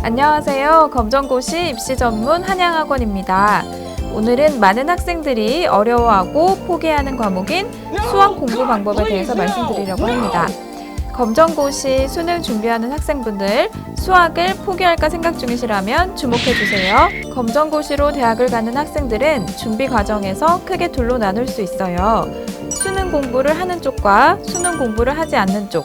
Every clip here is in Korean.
안녕하세요. 검정고시 입시 전문 한양학원입니다. 오늘은 많은 학생들이 어려워하고 포기하는 과목인 수학 공부 방법에 대해서 말씀드리려고 합니다. 검정고시 수능 준비하는 학생분들, 수학을 포기할까 생각 중이시라면 주목해주세요. 검정고시로 대학을 가는 학생들은 준비 과정에서 크게 둘로 나눌 수 있어요. 수능 공부를 하는 쪽과 수능 공부를 하지 않는 쪽.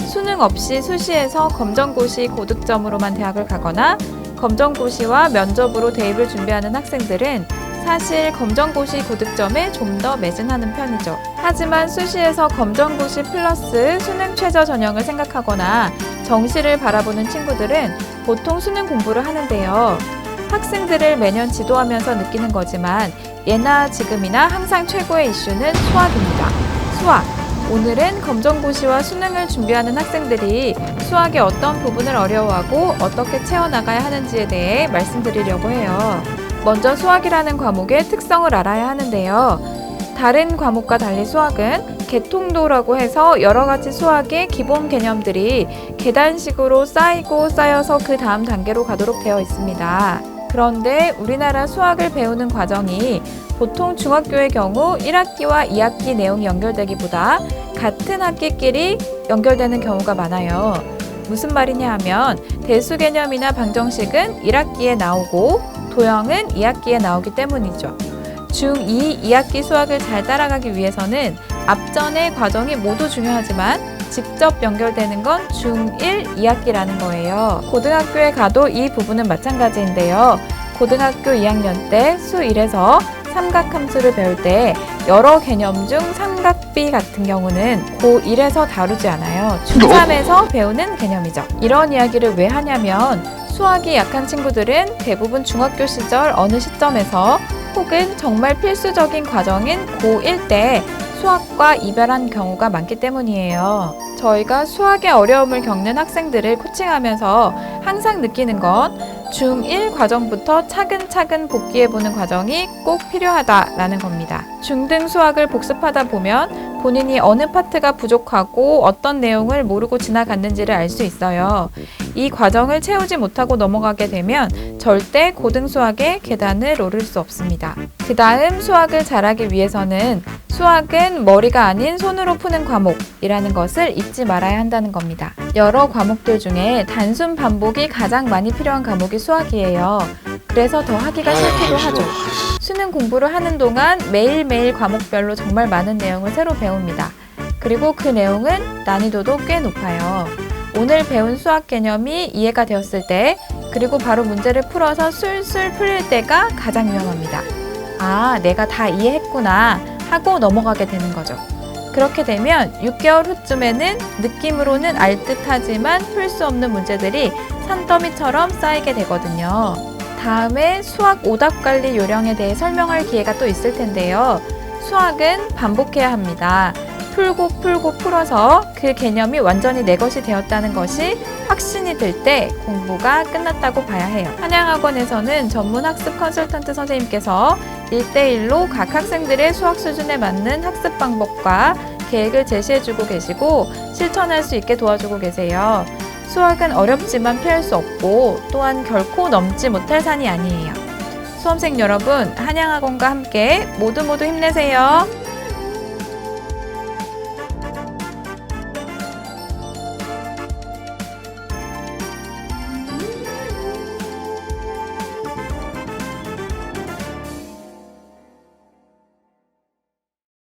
수능 없이 수시에서 검정고시 고득점으로만 대학을 가거나 검정고시와 면접으로 대입을 준비하는 학생들은 사실 검정고시 고득점에 좀 더 매진하는 편이죠. 하지만 수시에서 검정고시 플러스 수능 최저 전형을 생각하거나 정시를 바라보는 친구들은 보통 수능 공부를 하는데요. 학생들을 매년 지도하면서 느끼는 거지만 예나 지금이나 항상 최고의 이슈는 수학입니다. 수학. 오늘은 검정고시와 수능을 준비하는 학생들이 수학의 어떤 부분을 어려워하고 어떻게 채워나가야 하는지에 대해 말씀드리려고 해요. 먼저 수학이라는 과목의 특성을 알아야 하는데요. 다른 과목과 달리 수학은 개통도라고 해서 여러 가지 수학의 기본 개념들이 계단식으로 쌓이고 쌓여서 그 다음 단계로 가도록 되어 있습니다. 그런데 우리나라 수학을 배우는 과정이 보통 중학교의 경우 1학기와 2학기 내용이 연결되기보다 같은 학기끼리 연결되는 경우가 많아요. 무슨 말이냐 하면 대수 개념이나 방정식은 1학기에 나오고 도형은 2학기에 나오기 때문이죠. 중2, 2학기 수학을 잘 따라가기 위해서는 앞전의 과정이 모두 중요하지만 직접 연결되는 건 중1, 2학기라는 거예요. 고등학교에 가도 이 부분은 마찬가지인데요. 고등학교 2학년 때 수1에서 삼각함수를 배울 때 여러 개념 중 삼각비 같은 경우는 고1에서 다루지 않아요. 중3에서 배우는 개념이죠. 이런 이야기를 왜 하냐면 수학이 약한 친구들은 대부분 중학교 시절 어느 시점에서 혹은 정말 필수적인 과정인 고1 때 수학과 이별한 경우가 많기 때문이에요. 저희가 수학의 어려움을 겪는 학생들을 코칭하면서 항상 느끼는 건 중1 과정부터 차근차근 복귀해보는 과정이 꼭 필요하다라는 겁니다. 중등 수학을 복습하다 보면 본인이 어느 파트가 부족하고 어떤 내용을 모르고 지나갔는지를 알 수 있어요. 이 과정을 채우지 못하고 넘어가게 되면 절대 고등 수학의 계단을 오를 수 없습니다. 그 다음 수학을 잘하기 위해서는 수학은 머리가 아닌 손으로 푸는 과목이라는 것을 잊지 말아야 한다는 겁니다. 여러 과목들 중에 단순 반복이 가장 많이 필요한 과목이 수학이에요. 그래서 더 하기가 싫기도 하죠. 수능 공부를 하는 동안 매일매일 과목별로 정말 많은 내용을 새로 배웁니다. 그리고 그 내용은 난이도도 꽤 높아요. 오늘 배운 수학 개념이 이해가 되었을 때, 그리고 바로 문제를 풀어서 술술 풀릴 때가 가장 위험합니다. 아, 내가 다 이해했구나 하고 넘어가게 되는 거죠. 그렇게 되면 6개월 후쯤에는 느낌으로는 알듯하지만 풀 수 없는 문제들이 산더미처럼 쌓이게 되거든요. 다음에 수학 오답 관리 요령에 대해 설명할 기회가 또 있을 텐데요. 수학은 반복해야 합니다. 풀고 풀어서 그 개념이 완전히 내 것이 되었다는 것이 확신이 들 때 공부가 끝났다고 봐야 해요. 한양학원에서는 전문 학습 컨설턴트 선생님께서 1대1로 각 학생들의 수학 수준에 맞는 학습 방법과 계획을 제시해주고 계시고 실천할 수 있게 도와주고 계세요. 수학은 어렵지만 피할 수 없고 또한 결코 넘지 못할 산이 아니에요. 수험생 여러분, 한양학원과 함께 모두 힘내세요.